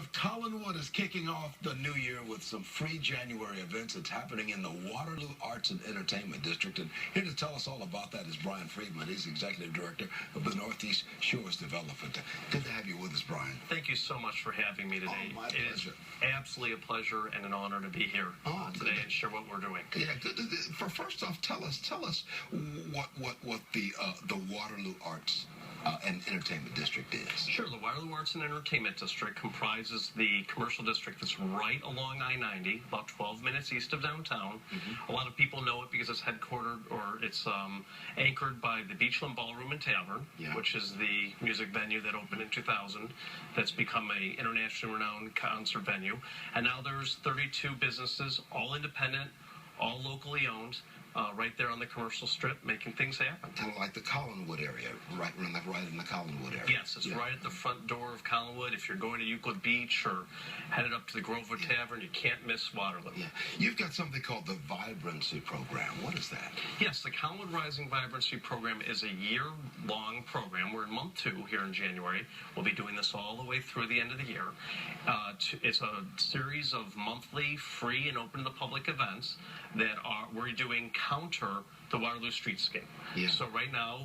of Collinwood is kicking off the new year with some free January events. It's happening in the Waterloo Arts and Entertainment District. And here to tell us all about that is Brian Friedman. He's Executive Director of the Northeast Shores Development. Good to have you with us, Brian. Thank you so much for having me today. Oh, my pleasure. It is absolutely a pleasure and an honor to be here today and share what we're doing. Yeah, good. First off, tell us what the Waterloo Arts and Entertainment District is. Sure. The Waterloo Arts and Entertainment District comprises the commercial district that's right along I-90, about 12 minutes east of downtown. A lot of people know it because it's headquartered, or it's anchored by the Beachland Ballroom and Tavern, which is the music venue that opened in 2000. That's become a internationally renowned concert venue. And now there's 32 businesses, all independent, all locally owned, right there on the commercial strip, making things happen. Kind of like the Collinwood area, right in the Collinwood area. Yes, it's right at the front door of Collinwood. If you're going to Euclid Beach or headed up to the Grovewood Tavern, you can't miss Waterloo. Yeah. You've got something called the Vibrancy Program. What is that? Yes, the Collinwood Rising Vibrancy Program is a year-long program. We're in month 2 here in January. We'll be doing this all the way through the end of the year. It's a series of monthly free and open to the public events that we're doing counter the Waterloo streetscape. So right now,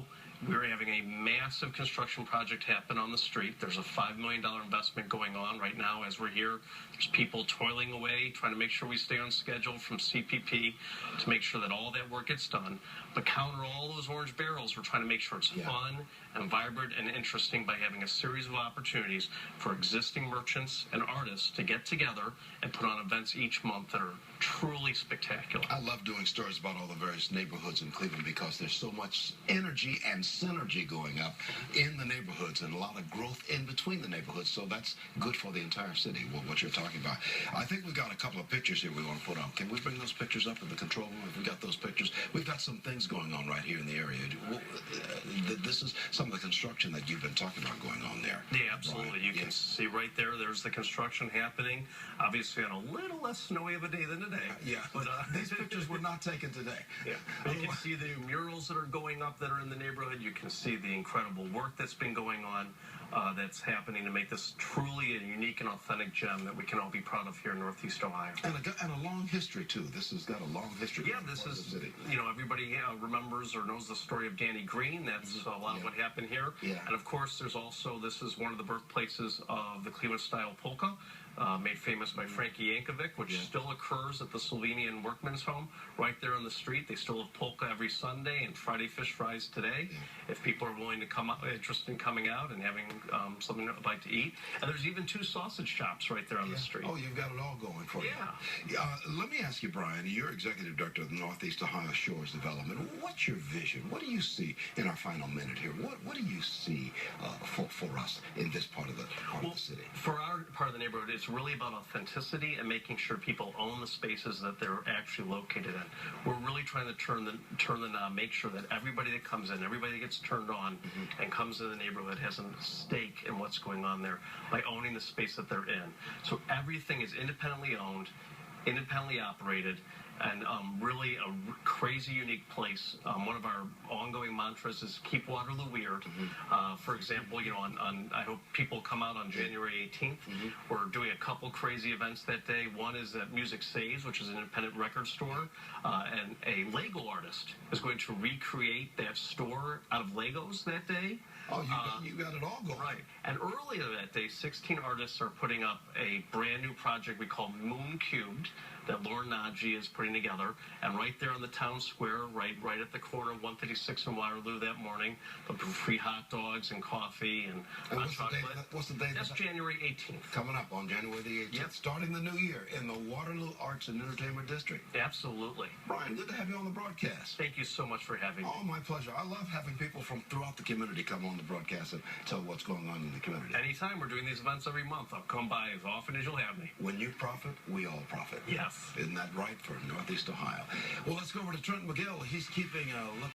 we're having a massive construction project happen on the street. There's a $5 million investment going on right now as we're here. There's people toiling away, trying to make sure we stay on schedule from CPP to make sure that all that work gets done. But counter all those orange barrels, we're trying to make sure it's fun and vibrant and interesting by having a series of opportunities for existing merchants and artists to get together and put on events each month that are truly spectacular. I love doing stories about all the various neighborhoods in Cleveland because there's so much energy and synergy going up in the neighborhoods and a lot of growth in between the neighborhoods. So that's good for the entire city, what you're talking about. I think we've got a couple of pictures here we want to put on. Can we bring those pictures up in the control room if we got those pictures? We've got some things going on right here in the area. This is some of the construction that you've been talking about going on there. Yeah, absolutely. Brian. You can see right there's the construction happening, obviously on a little less snowy of a day than today. But these pictures were not taken today. But you can see the murals that are going up that are in the neighborhood. You can see the incredible work that's been going on that's happening to make this truly a unique and authentic gem that we can all be proud of here in Northeast Ohio. And a long history, too. This has got a long history. Yeah, this is, everybody remembers or knows the story of Danny Green. That's a lot of what happened here. And, of course, there's also, this is one of the birthplaces of the Cleveland-style polka, made famous by Frankie Yankovic, which still occurs at the Slovenian Workmen's Home right there on the street. They still have polka every Sunday and Friday fish fries today. If people are willing to come out, interested in coming out and having something they'd like to eat. And there's even 2 sausage shops right there on the street. Oh, you've got it all going for you. Let me ask you, Brian, you're Executive Director of the Northeast Ohio Shores Development. What's your vision? What do you see in our final minute here? What do you see for us in this part of the city? For our part of the neighborhood, it's really about authenticity and making sure people own the spaces that they're actually located in. We're really trying to turn the knob, make sure that everybody that comes in, everybody that gets turned on and comes to the neighborhood has a stake in what's going on there by owning the space that they're in. So everything is independently owned, independently operated, and really a crazy unique place. One of our ongoing mantras is keep Waterloo weird. For example, I hope people come out on January 18th. We're doing a couple crazy events that day. One is at Music Saves, which is an independent record store, and a Lego artist is going to recreate that store out of Legos that day. Oh, you got it all going. Right. And earlier that day, 16 artists are putting up a brand new project we call Moon Cubed that Lauren Nagy is putting together. And right there on the town square, right at the corner of 156 and Waterloo that morning, they'll do free hot dogs and coffee and hot chocolate. What's the date? That's January 18th. Coming up on January the 18th. Starting the new year in the Waterloo Arts and Entertainment District. Absolutely. Brian, good to have you on the broadcast. Thank you so much for having me. Oh, my pleasure. I love having people from throughout the community come on the broadcast and tell what's going on in the community. Anytime. We're doing these events every month. I'll come by as often as you'll have me. When you profit, we all profit. Yes. Isn't that right for Northeast Ohio? Well, let's go over to Trent McGill. He's keeping a look